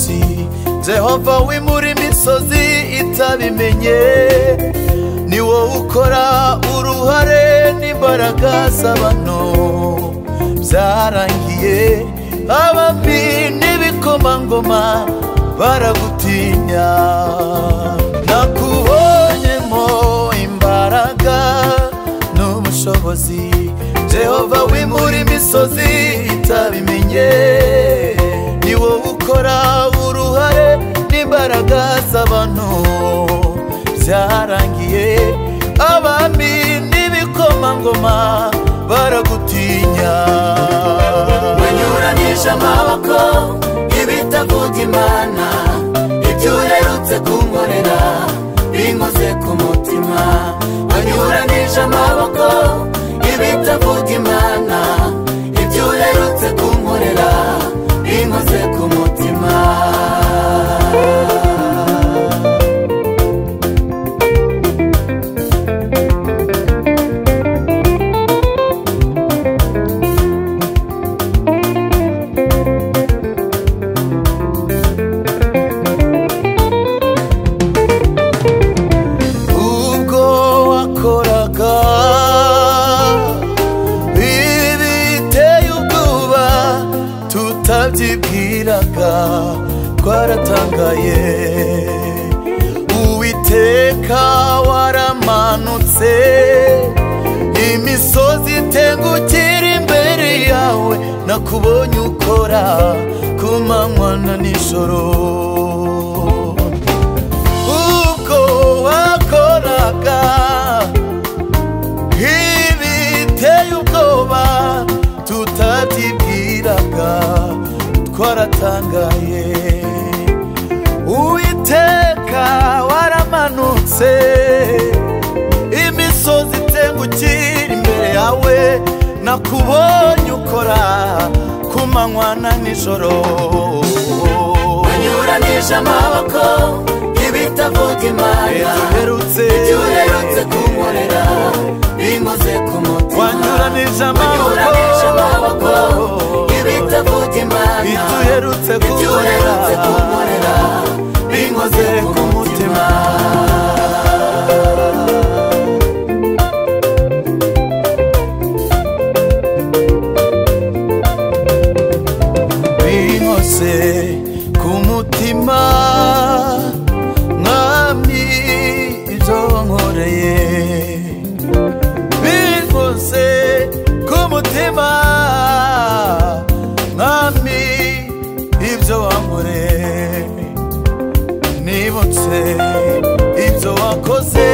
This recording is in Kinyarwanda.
n'ubushobozi Jehova wimura imisozi itabimenye ni wowe ukora uruhare n'imbaraga z'abantu byarangiye abami n'ibikomangoma baragutinya nakubonyemo imbaraga n'ubushobozi Jehova wimura imisozi itabimenye ni wowe ukora uruhare n'imbaraga z'abantu byarangiye abami n'ibikomangoma baragutinya wanyuranije amaboko ibitavuga Imana ibyo uherutse kunkorera binkoze ku mutima wanyuranije amaboko ibitavuga Imana ibyo uherutse kunkorera binkoze ku mutima tutabyibwiraga twaratangaye Uwiteka waramanutse imisozi itengukira imbere yawe nakubonye ukora ku manywa na nijoro ubwo wakoraga ibiteye ubwoba tutabyibwiraga twaratangaye Uwiteka waramanutse imisozi itengukira imbere yawe nakubonye ukora ku manywa na nijoro wanyuranije amaboko ibitavuga Imana ibyo uherutse kunkorera binkoze ku mutima wanyuranije amaboko ibitavuga Imana ibyo uherutse kunkorera binkoze ku mutima binkoze ku mutima mwami ibyo wankoreye binkoze ku mutima mwami ibyo wankoreye nibutse ibyo wakoze